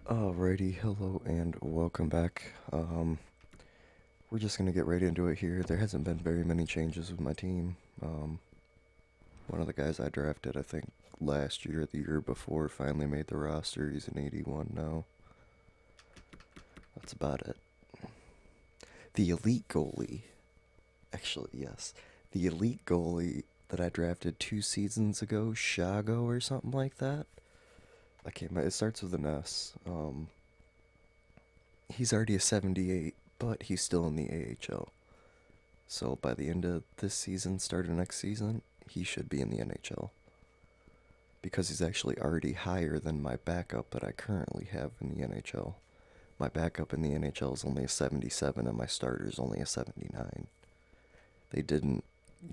Alrighty, hello and welcome back. We're just gonna get right into it here. There hasn't been very many changes with my team. One of the guys I drafted, I think last year or the year before, finally made the roster. He's an 81 now. That's about it. The elite goalie, actually, yes. The elite goalie that I drafted 2 seasons ago, Shago or something like that. I can't remember. It starts with an S. He's already a 78, but he's still in the AHL. So by the end of this season, start of next season, he should be in the NHL. Because he's actually already higher than my backup that I currently have in the NHL. My backup in the NHL is only a 77 and my starter is only a 79. They didn't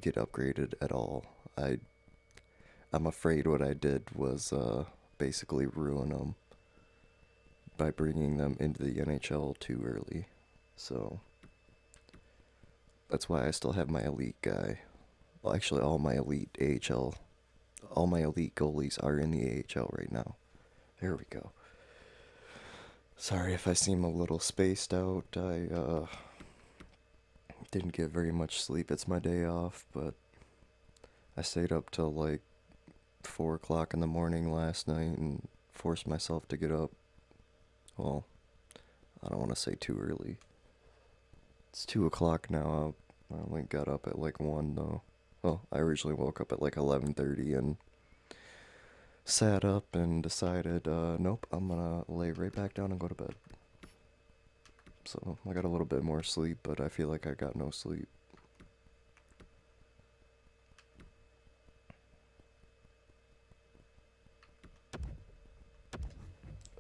get upgraded at all. I'm afraid what I did was basically ruin them by bringing them into the NHL too early. So that's why I still have my elite guy. Well, actually, all my elite goalies are in the AHL right now. There we go. Sorry if I seem a little spaced out. I didn't get very much sleep. It's my day off, but I stayed up till like 4 o'clock in the morning last night and forced myself to get up. Well, I don't want to say too early. It's 2 o'clock now. I only got up at like 1 though. Well, I originally woke up at like 11:30 and sat up and decided, nope, I'm gonna lay right back down and go to bed. So I got a little bit more sleep, but I feel like I got no sleep.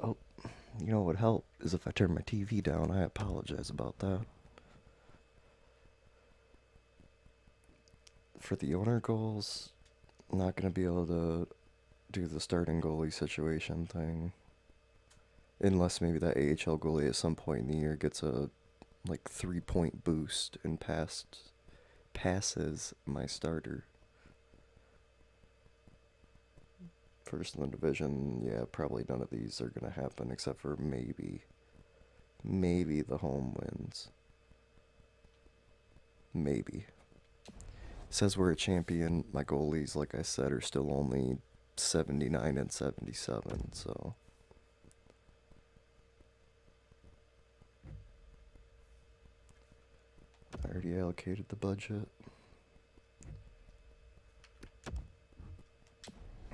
Oh, you know what would help is if I turn my TV down. I apologize about that. For the owner goals, not gonna be able to do the starting goalie situation thing. Unless maybe that AHL goalie at some point in the year gets a like 3 point boost and passes my starter. First in the division, yeah, probably none of these are gonna happen except for maybe the home wins. Maybe. Says we're a champion. My goalies, like I said, are still only 79 and 77, so. I already allocated the budget.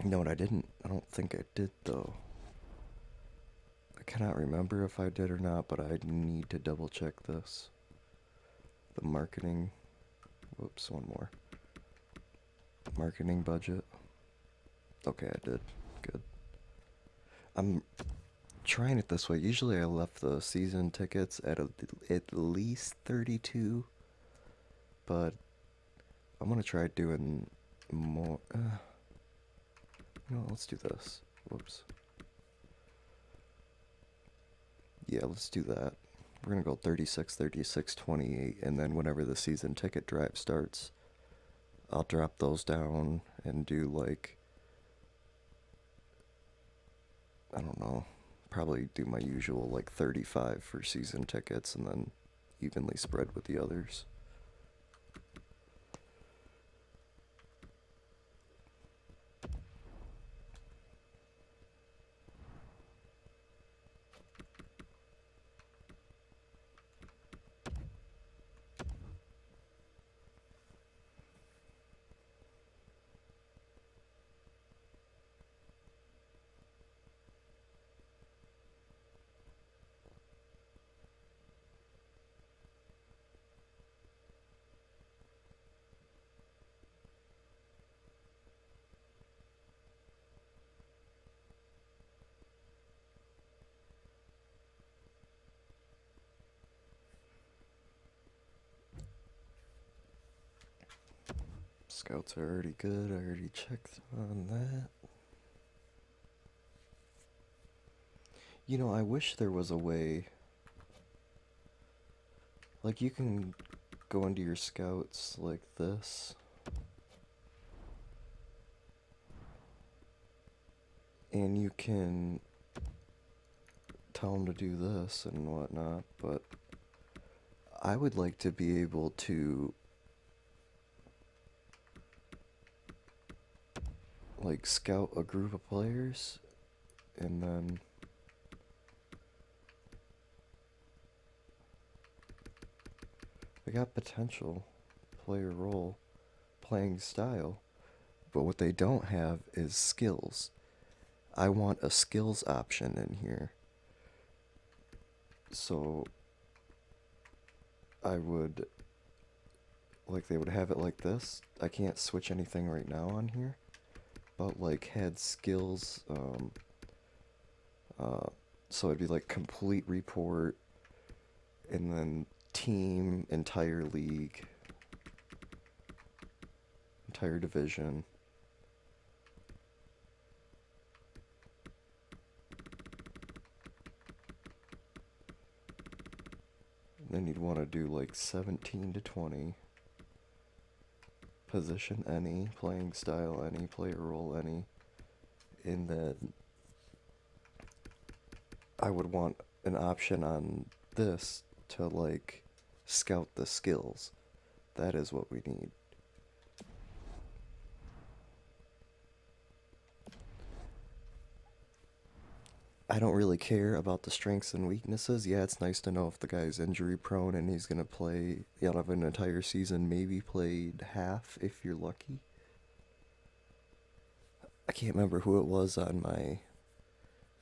You know what I didn't? I don't think I did, though. I cannot remember if I did or not, but I need to double check this. The marketing. Whoops, one more. Marketing budget. Okay, I did. Good. I'm trying it this way. Usually I left the season tickets at least 32, but I'm gonna try doing more. No, let's do this. Whoops. Yeah, let's do that. We're gonna go 36, 36, 28, and then whenever the season ticket drive starts, I'll drop those down and do like, I don't know, probably do my usual like 35 for season tickets and then evenly spread with the others. Scouts are already good. I already checked on that. You know, I wish there was a way. Like, you can go into your scouts like this. And you can tell them to do this and whatnot, but I would like to be able to like scout a group of players and then they got potential, player role, playing style, but what they don't have is skills. I want a skills option in here. So I would like they would have it like this. I can't switch anything right now on here, but like had skills uh so it'd be like complete report and then team, entire league, entire division. Then you'd want to do like 17 to 20. Position any, playing style any, player role any. And then I would want an option on this to like scout the skills. That is what we need. I don't really care about the strengths and weaknesses. Yeah, it's nice to know if the guy's injury prone and he's gonna play out of an entire season, maybe played half if you're lucky. I can't remember who it was on my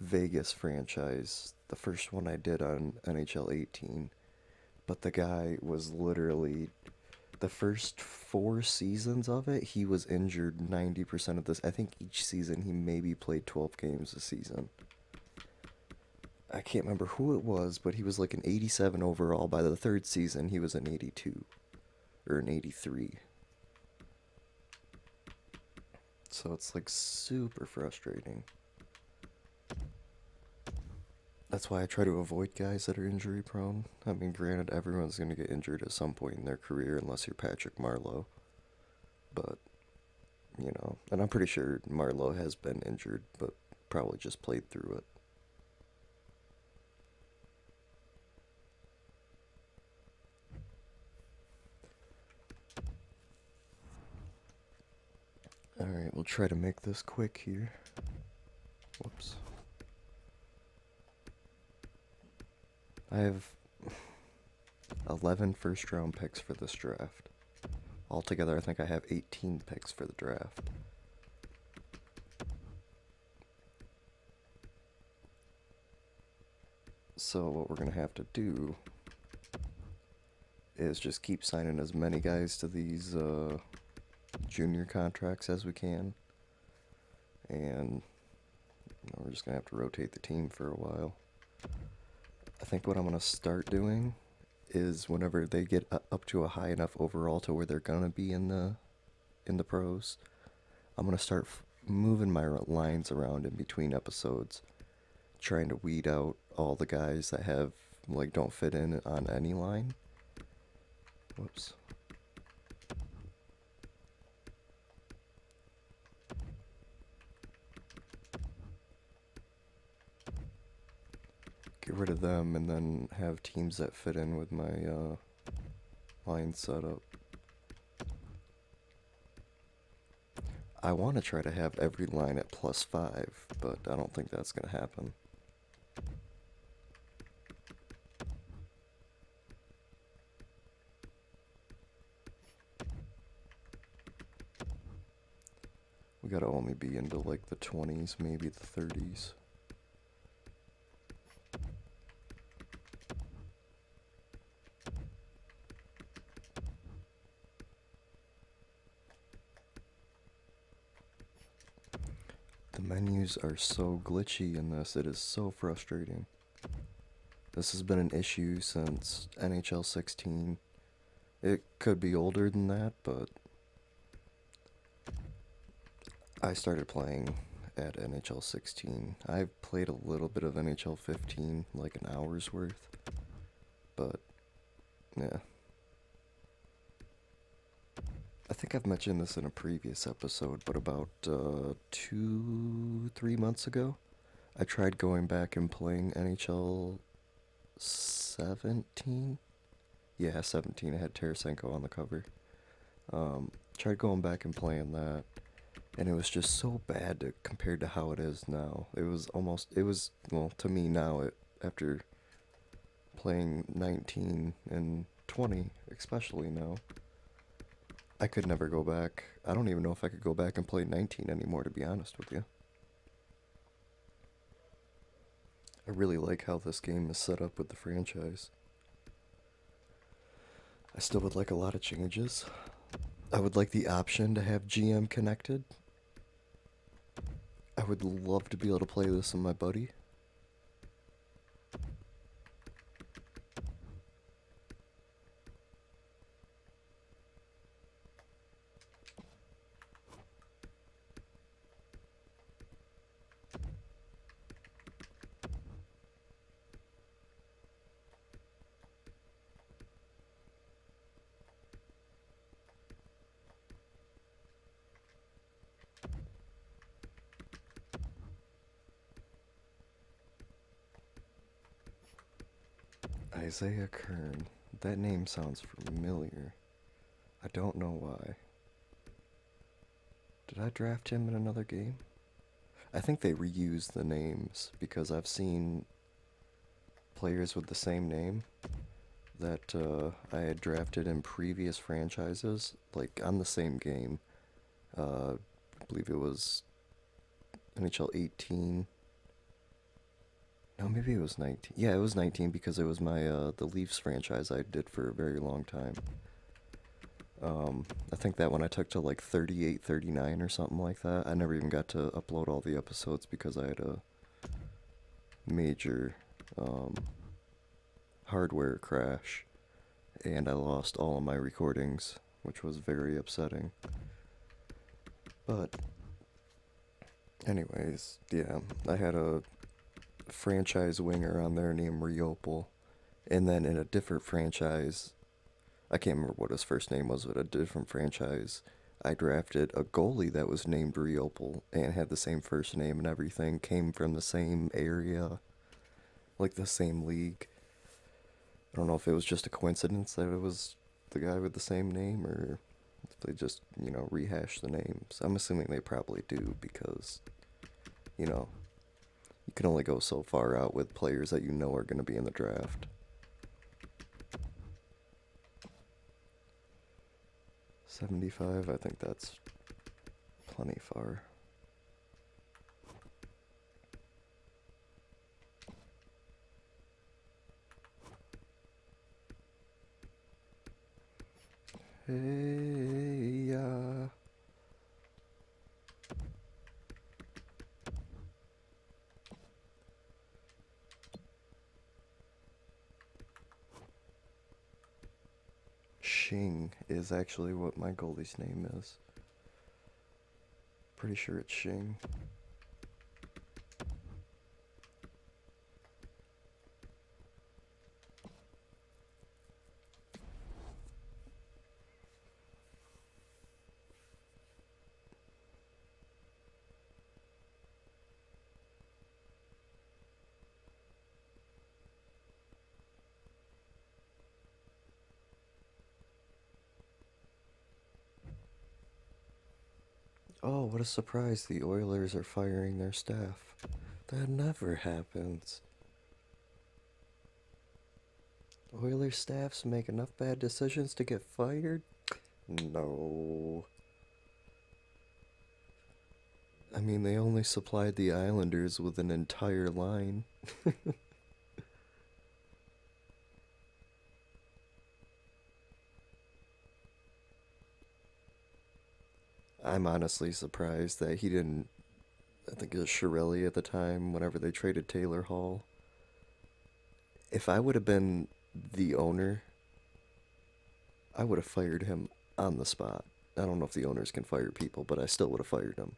Vegas franchise, the first one I did on NHL 18, but the guy was literally the first 4 seasons of it, he was injured 90% of this. I think each season he maybe played 12 games a season. I can't remember who it was, but he was like an 87 overall. By the third season, he was an 82 or an 83. So it's like super frustrating. That's why I try to avoid guys that are injury prone. I mean, granted, everyone's going to get injured at some point in their career unless you're Patrick Marleau. But, you know, and I'm pretty sure Marleau has been injured, but probably just played through it. Alright, we'll try to make this quick here. Whoops. I have 11 first round picks for this draft. Altogether, I think I have 18 picks for the draft. So what we're going to have to do is just keep signing as many guys to these junior contracts as we can. And we're just going to have to rotate the team for a while. I think what I'm going to start doing is whenever they get up to a high enough overall to where they're going to be in the pros, I'm going to start moving my lines around in between episodes, trying to weed out all the guys that have like don't fit in on any line. Whoops. Get rid of them and then have teams that fit in with my line setup. I want to try to have every line at +5, but I don't think that's going to happen. We gotta only be into like the 20s, maybe the 30s. The menus are so glitchy in this, it is so frustrating. This has been an issue since NHL 16. It could be older than that, but I started playing at NHL 16. I've played a little bit of NHL 15, like an hour's worth, but yeah. I think I've mentioned this in a previous episode, but about 2, 3 months ago, I tried going back and playing NHL 17. Yeah, 17. I had Tarasenko on the cover. Um, Tried going back and playing that, and it was just so bad compared to how it is now. Well, to me now, after playing 19 and 20, especially now, I could never go back. I don't even know if I could go back and play 19 anymore, to be honest with you. I really like how this game is set up with the franchise. I still would like a lot of changes. I would like the option to have GM connected. I would love to be able to play this with my buddy. Isaiah Kern. That name sounds familiar. I don't know why. Did I draft him in another game? I think they reused the names because I've seen players with the same name that I had drafted in previous franchises, like on the same game. I believe it was NHL 18. No, maybe it was 19. Yeah, it was 19 because it was my the Leafs franchise I did for a very long time. I think that one I took to like 38, 39 or something like that. I never even got to upload all the episodes because I had a major um, hardware crash and I lost all of my recordings, which was very upsetting. But, anyways, yeah, I had a franchise winger on there named Riopel, and then in a different franchise, I can't remember what his first name was, but a different franchise, I drafted a goalie that was named Riopel and had the same first name and everything, came from the same area, like the same league. I don't know if it was just a coincidence that it was the guy with the same name or if they just, rehash the names. I'm assuming they probably do because, you know, you can only go so far out with players that you know are going to be in the draft. 75, I think that's plenty far. Hey, yeah. Shing is actually what my goalie's name is. Pretty sure it's Shing. Oh, what a surprise. The Oilers are firing their staff. That never happens. Oilers staffs make enough bad decisions to get fired? No. I mean, they only supplied the Islanders with an entire line. I'm honestly surprised that he didn't. I think it was Shirelli at the time, whenever they traded Taylor Hall. If I would have been the owner, I would have fired him on the spot. I don't know if the owners can fire people, but I still would have fired him.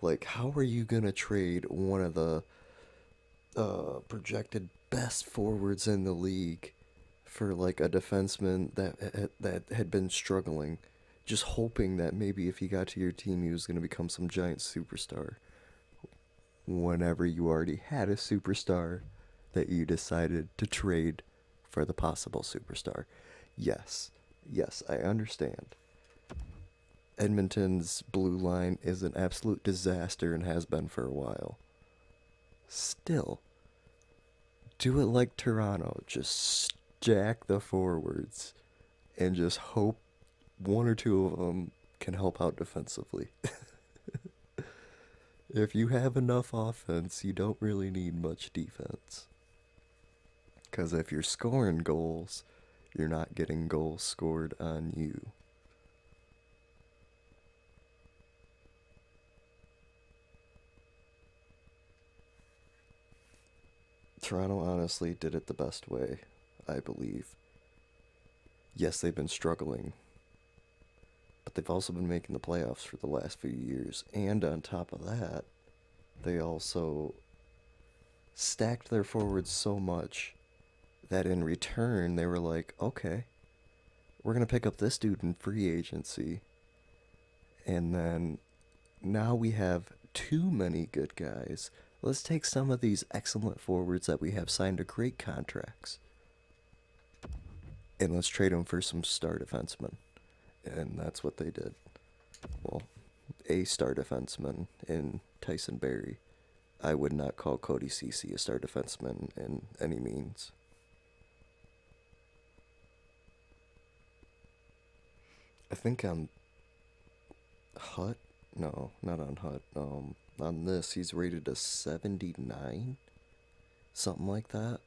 Like, how are you gonna trade one of the projected best forwards in the league for like a defenseman that had been struggling, just hoping that maybe if he got to your team, he was gonna become some giant superstar? whenever you already had a superstar that you decided to trade for the possible superstar. Yes, yes, I understand. Edmonton's blue line is an absolute disaster and has been for a while. Still, do it like Toronto. Just stack the forwards and just hope one or two of them can help out defensively. If you have enough offense, you don't really need much defense. Because if you're scoring goals, you're not getting goals scored on you. Toronto honestly did it the best way, I believe. Yes, they've been struggling, but they've also been making the playoffs for the last few years. And on top of that, they also stacked their forwards so much that in return they were like, okay, we're going to pick up this dude in free agency. And then now we have too many good guys. Let's take some of these excellent forwards that we have signed to great contracts and let's trade them for some star defensemen. And that's what they did. Well, a star defenseman in Tyson Berry. I would not call Cody Ceci a star defenseman in any means. I think on Hut, no, not on Hut. On this, he's rated a 79, something like that.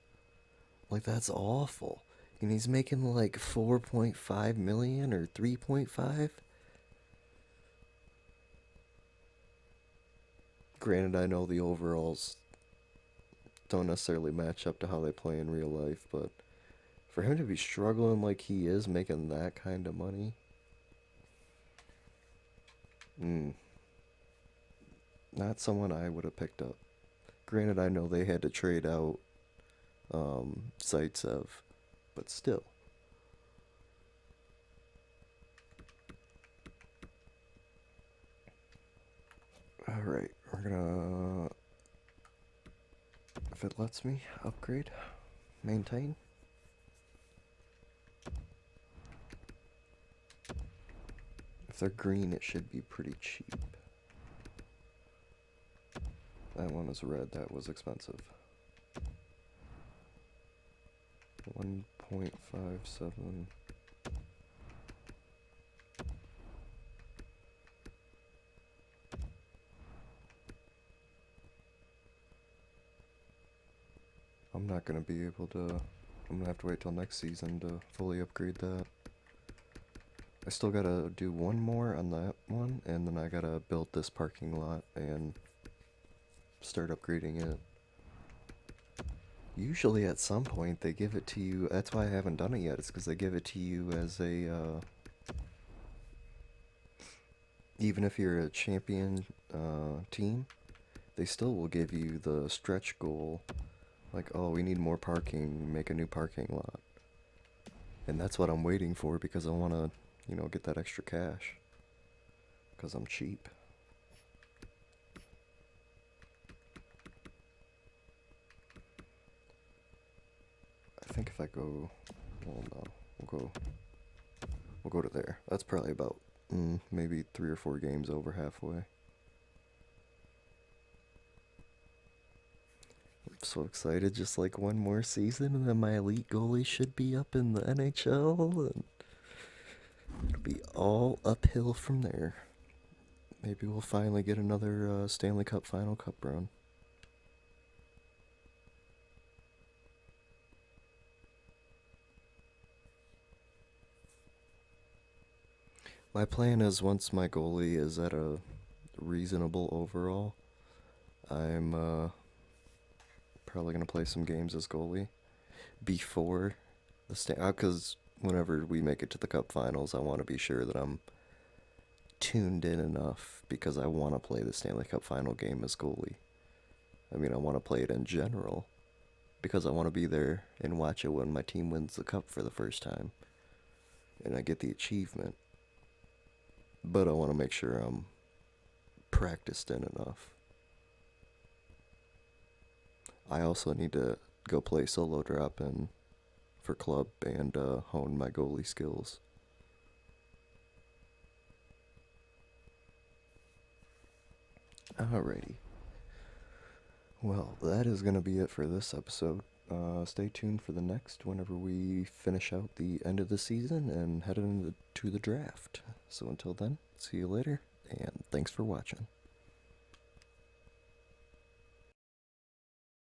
Like that's awful. And he's making like 4.5 million or 3.5. Granted, I know the overalls don't necessarily match up to how they play in real life, but for him to be struggling like he is, making that kind of money, mm, not someone I would have picked up. Granted, I know they had to trade out Zaitsev, but still. Alright, we're gonna, if it lets me, upgrade, maintain. If they're green, it should be pretty cheap. That one is red, that was expensive. 1.57. I'm not gonna be able to, I'm gonna have to wait till next season to fully upgrade that. I still gotta do one more on that one, and then I gotta build this parking lot and start upgrading it. Usually at some point they give it to you, that's why I haven't done it yet, it's because they give it to you as a, even if you're a champion team, they still will give you the stretch goal, like, oh, we need more parking, make a new parking lot. And that's what I'm waiting for because I want to, get that extra cash. Because I'm cheap. I think if I go, well, no, we'll go to there. That's probably about maybe 3 or 4 games over halfway. I'm so excited, just like one more season, and then my elite goalie should be up in the NHL, and it'll be all uphill from there. Maybe we'll finally get another Stanley Cup Final Cup run. My plan is once my goalie is at a reasonable overall, I'm probably going to play some games as goalie before the because whenever we make it to the cup finals, I want to be sure that I'm tuned in enough because I want to play the Stanley Cup final game as goalie. I mean, I want to play it in general because I want to be there and watch it when my team wins the cup for the first time and I get the achievement. But I want to make sure I'm practiced in enough. I also need to go play solo drop and for club and hone my goalie skills. Alrighty. Well, that is going to be it for this episode. Stay tuned for the next whenever we finish out the end of the season and head into the draft. So until then, see you later, and thanks for watching.